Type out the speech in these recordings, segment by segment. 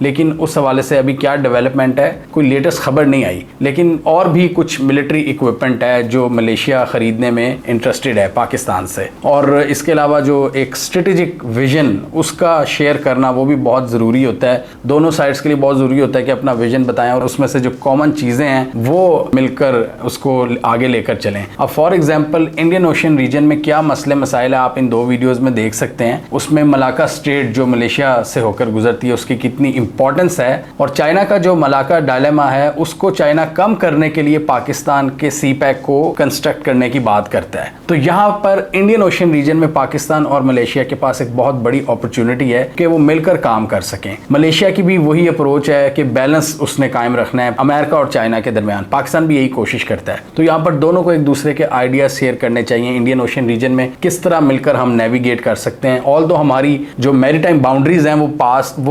لیکن اس حوالے سے ابھی کیا ڈیولپمنٹ ہے کوئی لیٹسٹ خبر نہیں آئی. لیکن اور بھی کچھ ملٹری اکوپمنٹ ہے جو ملیشیا خریدنے میں انٹرسٹڈ ہے پاکستان سے. اور اس کے علاوہ جو ایک اسٹریٹجک ویژن اس کا شیئر کرنا وہ بھی بہت ضروری ہوتا ہے. دونوں سائڈس کے لیے بہت ضروری ہوتا ہے کہ اپنا ویژن بتائیں اور اس میں سے جو کامن چیزیں ہیں وہ مل کر اس کو آگے لے کر چلیں. اب for example Indian ocean region میں کیا مسئلے مسائل ہیں آپ ان دو ویڈیوز میں دیکھ سکتے ہیں. اس میں ملاکا اسٹریٹ جو ملیشیا سے ہو کر گزرتی ہے اس کی کتنی امپورٹنس ہے، اور چائنا کا جو ملاکا ڈائلیما ہے اس کو چائنا کم کرنے کے لیے پاکستان کے سی پیک کو کنسٹرکٹ کرنے کی بات کرتا ہے. تو یہاں پر انڈین اوشین ریجن میں پاکستان اور ملیشیا کے پاس ایک بہت بڑی اپرچونٹی ہے کہ وہ مل کر کام کر سکیں. ملیشیا کی بھی وہی اپروچ ہے کہ بیلنس اس نے قائم رکھنا ہے امریکہ اور چائنا کے درمیان. پاکستان بھی یہی کوشش کرتا ہے. تو یہاں پر دونوں کو ایک دوسرے کے آئیڈیاز شیئر کرنے چاہیے انڈین اوشین ریجن میں کس طرح مل کر ہم نیویگیٹ کر سکتے ہیں. آلدو ہماری جو میری ٹائم باؤنڈریز ہیں وہ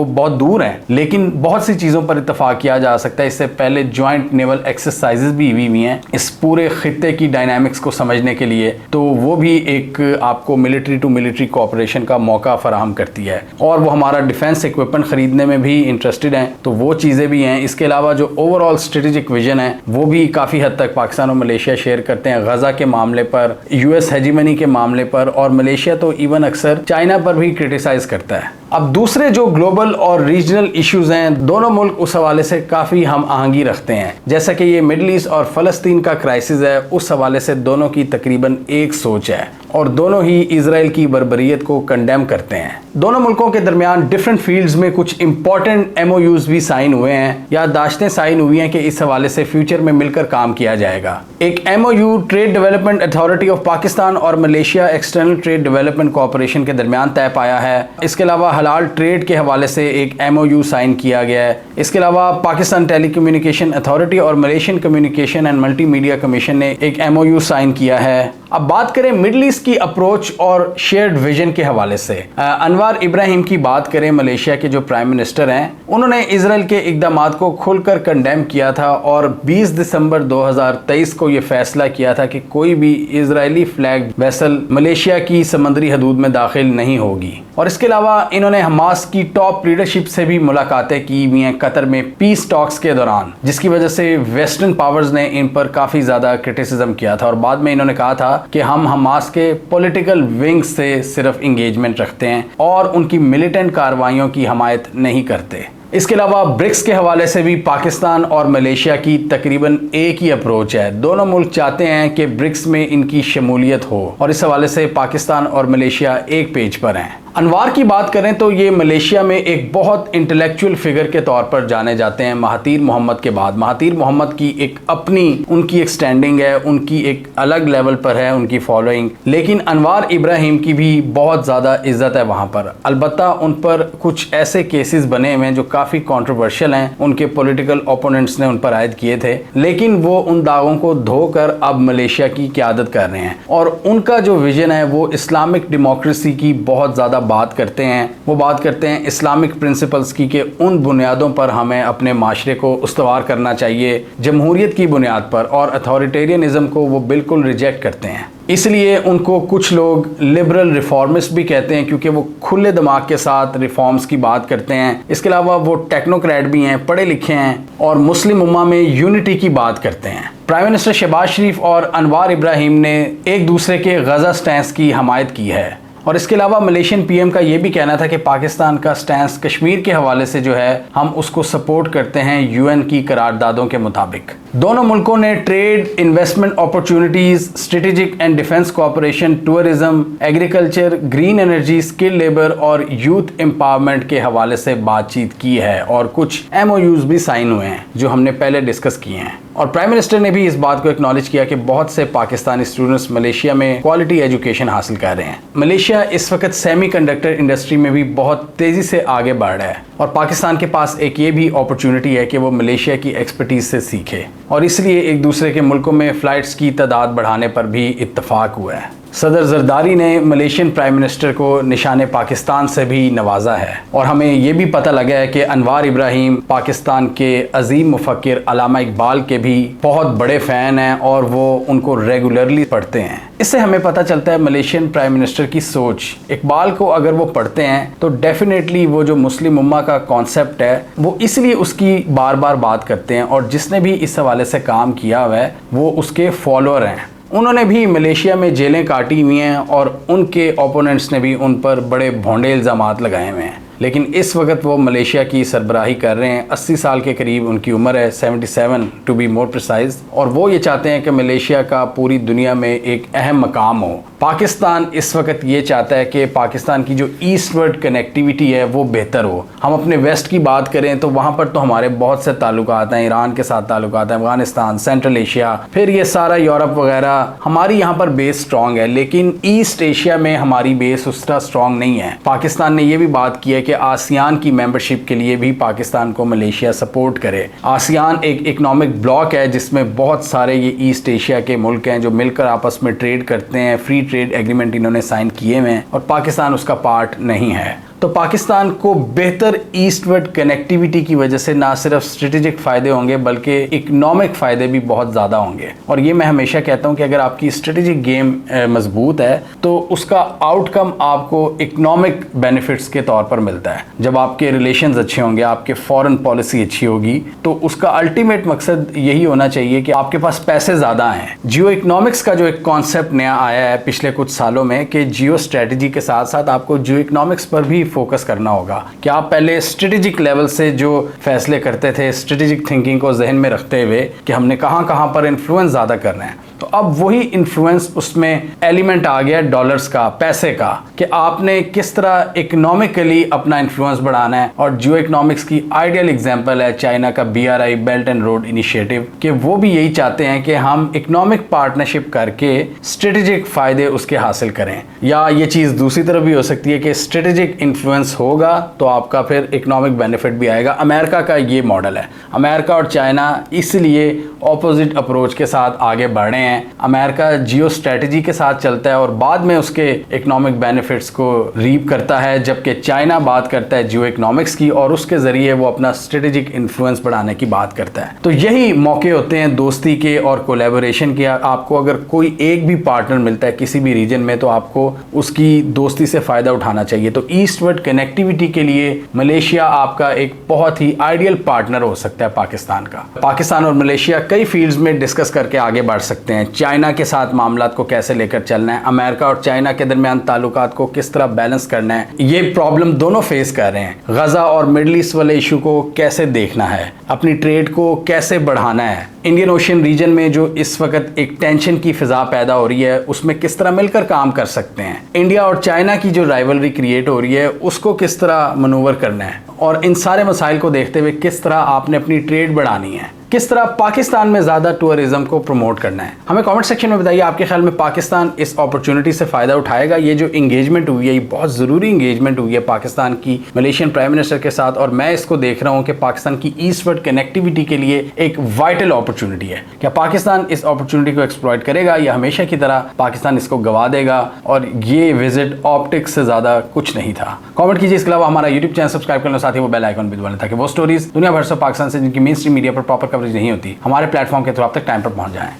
بہت دور ہیں، لیکن بہت سی چیزوں پر اتفاق کیا جا سکتا ہے. اس سے پہلے جوائنٹ نیول ایکسرسائزز بھی ہوئی ہیں اس پورے خطے کی ڈائنامکس کو سمجھنے کے لیے. تو وہ بھی ایک آپ کو ملٹری ٹو ملٹری کوآپریشن کا موقع فراہم کرتی ہے. اور وہ ہمارا ڈیفینس ایکوپمنٹ خریدنے میں بھی انٹرسٹڈ ہیں، تو وہ چیزیں بھی ہیں. اس کے علاوہ جو اوور آل اسٹریٹجک ویژن ہے وہ بھی کافی حد تک پاکستان اور ملیشیا شیئر کرتے ہیں. غزہ کے معاملے پر، یو ایس ہیجیمنی کے معاملے پر، اور ملیشیا تو ایون اکثر چائنا پر بھی کرٹیسائز کرتا ہے. اب دوسرے جو گلوبل اور ریجنل ایشوز ہیں دونوں ملک اس حوالے سے کافی ہم آہنگی رکھتے ہیں. جیسا کہ یہ مڈل ایسٹ اور فلسطین کا کرائسس ہے، اس حوالے سے دونوں کی تقریباً ایک سوچ ہے اور دونوں ہی اسرائیل کی بربریت کو کنڈیم کرتے ہیں. دونوں ملکوں کے درمیان ڈفرینٹ فیلڈز میں کچھ امپورٹنٹ ایم او یوز بھی سائن ہوئے ہیں، یادداشتیں سائن ہوئی ہیں کہ اس حوالے سے فیوچر میں مل کر کام کیا جائے گا. ایک M O U trade development authority of Pakistan اور Malaysia external trade development cooperation کے درمیان طے پایا ہے. اس کے علاوہ حلال ٹریڈ کے حوالے سے ایک ایم او یو سائن کیا گیا ہے. اس کے علاوہ پاکستان ٹیلی کمیونیکیشن اتھارٹی اور Malaysian communication and multi media commission نے ایک ایم او یو سائن کیا ہے. اب بات کریں مڈل ایسٹ کی اپروچ اور شیئرڈ ویژن کے حوالے سے. انوار ابراہیم کی بات کریں، ملیشیا کے جو پرائم منسٹر ہیں، انہوں نے اسرائیل کے اقدامات کو کھل کر کنڈیم کیا تھا اور 20 دسمبر 2023 کو یہ فیصلہ کیا تھا کہ کوئی بھی اسرائیلی فلیگ ویسل ملیشیا کی سمندری حدود میں داخل نہیں ہوگی. اور اس کے علاوہ انہوں نے حماس کی ٹاپ لیڈرشپ سے بھی ملاقاتیں کی ہوئی ہیں قطر میں پیس ٹاکس کے دوران، جس کی وجہ سے ویسٹرن پاورز نے ان پر کافی زیادہ کرٹیسزم کیا تھا. اور بعد میں انہوں نے کہا تھا کہ ہم حماس کے پولیٹیکل ونگ سے صرف انگیجمنٹ رکھتے ہیں اور ان کی ملیٹنٹ کارروائیوں کی حمایت نہیں کرتے. اس کے علاوہ برکس کے حوالے سے بھی پاکستان اور ملیشیا کی تقریباً ایک ہی اپروچ ہے. دونوں ملک چاہتے ہیں کہ برکس میں ان کی شمولیت ہو اور اس حوالے سے پاکستان اور ملیشیا ایک پیج پر ہیں. انوار کی بات کریں تو یہ ملیشیا میں ایک بہت انٹلیکچوئل فگر کے طور پر جانے جاتے ہیں مہاتیر محمد کے بعد. مہاتیر محمد کی ایک اپنی ان کی ایک سٹینڈنگ ہے، ان کی ایک الگ لیول پر ہے ان کی فالوئنگ، لیکن انوار ابراہیم کی بھی بہت زیادہ عزت ہے وہاں پر. البتہ ان پر کچھ ایسے کیسز بنے ہوئے ہیں جو کافی کنٹروورشل ہیں، ان کے پولیٹیکل اوپوننٹس نے ان پر عائد کیے تھے، لیکن وہ ان داغوں کو دھو کر اب ملیشیا کی قیادت کر رہے ہیں. اور ان کا جو ویژن ہے وہ اسلامک ڈیموکریسی کی بہت زیادہ بات کرتے ہیں. وہ بات کرتے ہیں اسلامک پرنسپلز کی کہ ان بنیادوں پر ہمیں اپنے معاشرے کو استوار کرنا چاہیے جمہوریت کی بنیاد پر، اور اتھارٹیرینزم کو وہ بالکل ریجیکٹ کرتے ہیں. اس لیے ان کو کچھ لوگ لبرل ریفارمسٹ بھی کہتے ہیں کیونکہ وہ کھلے دماغ کے ساتھ ریفارمز کی بات کرتے ہیں. اس کے علاوہ وہ ٹیکنوکریٹ بھی ہیں، پڑھے لکھے ہیں اور مسلم امہ میں یونٹی کی بات کرتے ہیں. پرائم منسٹر شہباز شریف اور انوار ابراہیم نے ایک دوسرے کے غزہ سٹینس کی حمایت کی ہے. اور اس کے علاوہ ملیشین پی ایم کا یہ بھی کہنا تھا کہ پاکستان کا سٹینس کشمیر کے حوالے سے جو ہے ہم اس کو سپورٹ کرتے ہیں یو این کی قراردادوں کے مطابق. دونوں ملکوں نے trade, investment opportunities, strategic and defence cooperation, tourism, agriculture, green energy, skill labour اور یوتھ امپاورمنٹ کے حوالے سے بات چیت کی ہے اور کچھ ایم او یوز بھی سائن ہوئے ہیں جو ہم نے پہلے ڈسکس کیے ہیں. اور پرائم منسٹر نے بھی اس بات کو اکنالج کیا کہ بہت سے پاکستانی اسٹوڈنٹس ملیشیا میں کوالٹی ایجوکیشن حاصل کر رہے ہیں. ملیشیا اس وقت سیمی کنڈکٹر انڈسٹری میں بھی بہت تیزی سے آگے بڑھ رہا ہے اور پاکستان کے پاس ایک یہ بھی اپرچونٹی ہے کہ وہ ملیشیا کی ایکسپرٹیز سے سیکھے، اور اس لیے ایک دوسرے کے ملکوں میں فلائٹس کی تعداد بڑھانے پر بھی اتفاق ہوا ہے. صدر زرداری نے ملیشین پرائم منسٹر کو نشان پاکستان سے بھی نوازا ہے، اور ہمیں یہ بھی پتہ لگا ہے کہ انوار ابراہیم پاکستان کے عظیم مفکر علامہ اقبال کے بھی بہت بڑے فین ہیں اور وہ ان کو ریگولرلی پڑھتے ہیں۔ اس سے ہمیں پتہ چلتا ہے ملیشین پرائم منسٹر کی سوچ۔ اقبال کو اگر وہ پڑھتے ہیں تو ڈیفینیٹلی وہ جو مسلم امہ کا کانسیپٹ ہے وہ اس لیے اس کی بار بار بات کرتے ہیں، اور جس نے بھی اس حوالے سے کام کیا ہوا ہے وہ اس کے فالوور ہیں۔ انہوں نے بھی ملیشیا میں جیلیں کاٹی ہوئی ہیں اور ان کے اوپوننٹس نے بھی ان پر بڑے بھونڈے الزامات لگائے ہوئے ہیں، لیکن اس وقت وہ ملیشیا کی سربراہی کر رہے ہیں۔ 80 سال کے قریب ان کی عمر ہے، 77 ٹو بی مور پریسائز، اور وہ یہ چاہتے ہیں کہ ملیشیا کا پوری دنیا میں ایک اہم مقام ہو۔ پاکستان اس وقت یہ چاہتا ہے کہ پاکستان کی جو ایسٹ ورڈ کنیکٹیویٹی ہے وہ بہتر ہو۔ ہم اپنے ویسٹ کی بات کریں تو وہاں پر تو ہمارے بہت سے تعلقات ہیں، ایران کے ساتھ تعلقات ہیں، افغانستان، سینٹرل ایشیا، پھر یہ سارا یورپ وغیرہ، ہماری یہاں پر بیس سٹرونگ ہے، لیکن ایسٹ ایشیا میں ہماری بیس اس طرح سٹرونگ نہیں ہے۔ پاکستان نے یہ بھی بات کی ہے کہ آسیان کی ممبرشپ کے لیے بھی پاکستان کو ملیشیا سپورٹ کرے۔ آسیان ایک اکنامک بلاک ہے جس میں بہت سارے یہ ایسٹ ایشیا کے ملک ہیں جو مل کر آپس میں ٹریڈ کرتے ہیں، فری ٹریڈ ایگریمنٹ انہوں نے سائن کیے ہوئے ہیں، اور پاکستان اس کا پارٹ نہیں ہے۔ تو پاکستان کو بہتر ایسٹ ورڈ کنیکٹیویٹی کی وجہ سے نہ صرف اسٹریٹجک فائدے ہوں گے بلکہ اکنامک فائدے بھی بہت زیادہ ہوں گے، اور یہ میں ہمیشہ کہتا ہوں کہ اگر آپ کی اسٹریٹجک گیم مضبوط ہے تو اس کا آؤٹ کم آپ کو اکنامک بینیفٹس کے طور پر ملتا ہے۔ جب آپ کے ریلیشنز اچھے ہوں گے، آپ کے فورن پالیسی اچھی ہوگی، تو اس کا الٹیمیٹ مقصد یہی ہونا چاہیے کہ آپ کے پاس پیسے زیادہ ہیں۔ جیو اکنامکس کا جو ایک کانسیپٹ نیا آیا ہے پچھلے کچھ سالوں میں کہ جیو اسٹریٹجی کے ساتھ ساتھ آپ کو جیو اکنامکس پر بھی فوکس کرنا ہوگا، کہ آپ پہلے اسٹریٹجک لیول سے جو فیصلے کرتے تھے اسٹریٹجک تھنکنگ کو ذہن میں رکھتے ہوئے کہ ہم نے کہاں کہاں پر انفلوئنس زیادہ کرنا ہے، تو اب وہی انفلوئنس اس میں ایلیمنٹ آ گیا ڈالرز کا، پیسے کا، کہ آپ نے کس طرح اکنامکلی اپنا انفلوئنس بڑھانا ہے۔ اور جیو اکنامکس کی آئیڈیل ایگزامپل ہے چائنا کا BRI belt and road initiative, کہ وہ بھی یہی چاہتے ہیں کہ ہم اکنامک پارٹنرشپ کر کے اسٹریٹجک فائدے اس کے حاصل کریں۔ یا یہ چیز دوسری طرف بھی ہو سکتی ہے کہ اسٹریٹجک انفلوئنس ہوگا تو آپ کا پھر اکنامک بینیفٹ بھی آئے گا۔ امریکہ کا یہ ماڈل ہے۔ امریکہ اور چائنا اس لیے اپوزٹ اپروچ کے ساتھ آگے بڑھ رہے ہیں۔ امریکہ جیو اسٹریٹجی کے ساتھ چلتا ہے اور بعد میں اس کے اکنامک بینیفٹس کو ریپ کرتا ہے، جبکہ چائنا بات کرتا ہے جیو اکنامکس کی اور اس کے ذریعے وہ اپنا اسٹریٹجک انفلوئنس بڑھانے کی بات کرتا ہے۔ تو یہی موقع ہوتے ہیں دوستی کے اور کولیبوریشن کے۔ آپ کو اگر کوئی ایک بھی پارٹنر ملتا ہے کسی بھی ریجن میں تو آپ کو اس کی دوستی سے فائدہ اٹھانا چاہیے۔ تو ایسٹ ورڈ کنیکٹیویٹی کے لیے ملیشیا آپ کا ایک بہت ہی آئیڈیل پارٹنر ہو سکتا ہے پاکستان کا۔ پاکستان اور ملیشیا کئی فیلڈز میں ڈسکس کر کے آگے بڑھ سکتے ہیں۔ چائنا کے ساتھ معاملات کو کیسے لے کر چلنا ہے، امریکہ اور چائنا کے درمیان تعلقات کو کس طرح بیلنس کرنا ہے، یہ پرابلم دونوں فیس کر رہے ہیں۔ غزہ اور مڈل ایسٹ والے ایشو کو کیسے دیکھنا ہے، اپنی ٹریڈ کو کیسے بڑھانا ہے، انڈین اوشین ریجن میں جو اس وقت ایک ٹینشن کی فضا پیدا ہو رہی ہے اس میں کس طرح مل کر کام کر سکتے ہیں، انڈیا اور چائنا کی جو رائیولری کریٹ ہو رہی ہے اس کو کس طرح منور کرنا ہے، اور ان سارے مسائل کو دیکھتے ہوئے کس طرح آپ نے اپنی ٹریڈ بڑھانی ہے، کس طرح پاکستان میں زیادہ ٹورزم کو پروموٹ کرنا ہے۔ ہمیں کامنٹ سیکشن میں بتائیے آپ کے خیال میں پاکستان اس اپرچونٹی سے فائدہ اٹھائے گا۔ یہ جو انگیجمنٹ ہوئی ہے یہ بہت ضروری انگیجمنٹ ہوئی ہے پاکستان کی ملیشین پرائم منسٹر کے ساتھ، اور میں اس کو دیکھ رہا ہوں کہ پاکستان کی ایسٹ ورڈ کنیکٹیویٹی کے لیے ایک وائٹل اپرچونٹی ہے۔ کیا پاکستان اس اپرچونٹی کو ایکسپلوئٹ کرے گا یا ہمیشہ کی طرح پاکستان اس کو گوا دے گا اور یہ وزٹ آپٹکس سے زیادہ کچھ نہیں تھا؟ کامنٹ کیجیے۔ اس کے علاوہ ہمارا یوٹیوب چینل سبسکرائب کرنا، ساتھ ہی وہ بیل آئیکن بھی دبا لیں تاکہ وہ سٹوریز دنیا بھر سے پاکستان سے جن کی مین اسٹریم میڈیا پر پراپر کوریج نہیں ہوتی ہمارے پلیٹ فارم کے تھرو آپ تک ٹائم پر پہنچ جائیں۔